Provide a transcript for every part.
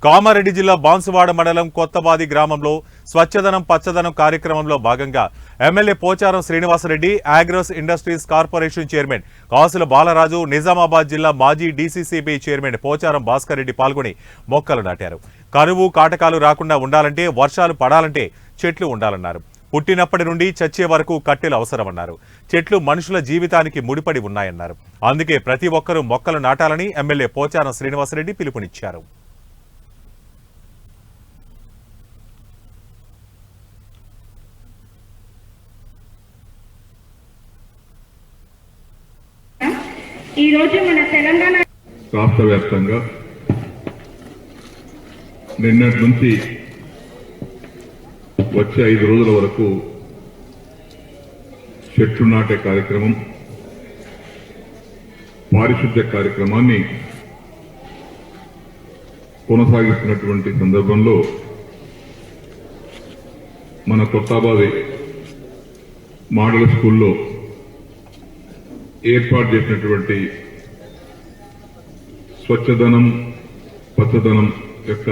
కామారెడ్డి జిల్లా బాన్సువాడ మండలం కొత్తబాది గ్రామంలో స్వచ్ఛదనం పచ్చదనం కార్యక్రమంలో భాగంగా MLA Pocharam Srinivasa Reddy, Agros industries corporation chairman Kasula Balaraju, Nizamabad జిల్లా మాజీ డీసీసీబీ చైర్మన్ పోచారం భాస్కర్ రెడ్డి పాల్గొని మొక్కలు నాటారు. కరువు కాటకాలు రాకుండా ఉండాలంటే, వర్షాలు పడాలంటే చెట్లు ఉండాలన్నారు. పుట్టినప్పటి నుండి చచ్చే వరకు కట్టెలు అవసరమన్నారు. చెట్లు మనుషుల జీవితానికి ముడిపడి ఉన్నాయన్నారు. అందుకే ప్రతి ఒక్కరూ మొక్కలు నాటాలని ఎమ్మెల్యే పోచారం శ్రీనివాసరెడ్డి పిలుపునిచ్చారు. ఈ రోజు మన తెలంగాణ రాష్ట్ర వ్యాప్తంగా నిన్నటి నుంచి వచ్చే 5 రోజుల వరకు చెట్లు నాటే కార్యక్రమం, పారిశుద్ధ్య కార్యక్రమాన్ని కొనసాగిస్తున్నటువంటి సందర్భంలో మన కొత్తబాది మోడల్ స్కూల్లో ఏర్పాటు చేసినటువంటి స్వచ్ఛదనం పచ్చదనం యొక్క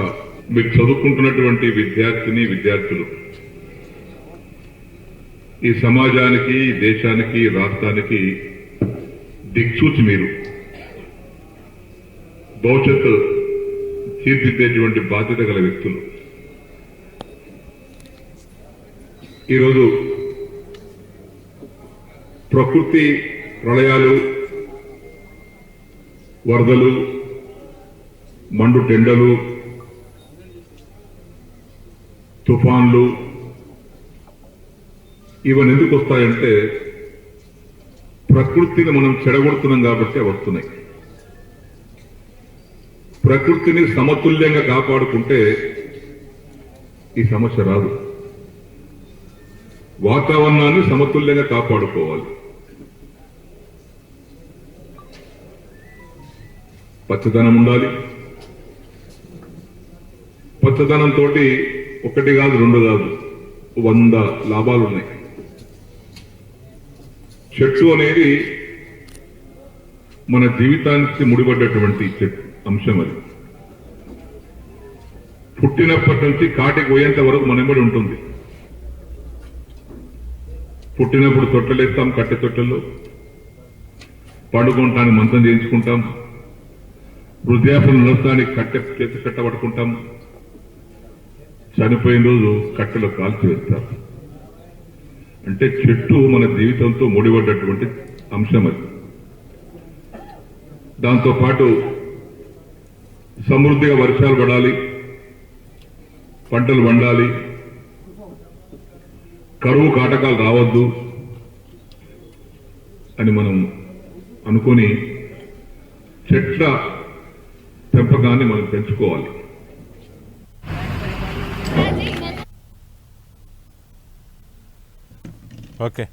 మీరు చదువుకుంటున్నటువంటి విద్యార్థులు ఈ సమాజానికి, దేశానికి, రాష్ట్రానికి దిక్సూచి. మీరు భవిష్యత్తు తీర్చిదిద్దేటువంటి బాధ్యత గల వ్యక్తులు. ఈరోజు ప్రకృతి ప్రళయాలు, వరదలు, మండు టెండలు, తుఫాన్లు ఇవన్నీ ఎందుకు వస్తాయంటే ప్రకృతిని మనం చెడగొడుతున్నాం కాబట్టి వస్తున్నాయి. ప్రకృతిని సమతుల్యంగా కాపాడుకుంటే ఈ సమస్య రాదు. వాతావరణాన్ని సమతుల్యంగా కాపాడుకోవాలి. పచ్చదనం ఉండాలి. పచ్చదనంతో ఒకటి కాదు, 2 కాదు, 100 లాభాలు ఉన్నాయి. చెట్టు అనేది మన జీవితానికి ముడిపడ్డటువంటి అంశం. అది పుట్టినప్పటి నుంచి కాటికి పోయేంత వరకు మన వెంబడి ఉంటుంది. పుట్టినప్పుడు తొట్టలేస్తాం, కట్టె తొట్టెల్లో పండుకుంటానికి మంచం చేయించుకుంటాం, వృద్ధాప్యం నడవడానికి చేతి కట్ట పట్టుకుంటాం, చనిపోయిన రోజు కట్టెలో కాల్చి వేస్తారు. అంటే చెట్టు మన జీవితంతో ముడిపడ్డటువంటి అంశం. అది దాంతోపాటు సమృద్ధిగా వర్షాలు పడాలి, పంటలు పండాలి, కరువు కాటకాలు రావద్దు అని మనం అనుకొని చెట్ల పెంపకాన్ని మనం పెంచుకోవాలి. ఓకే.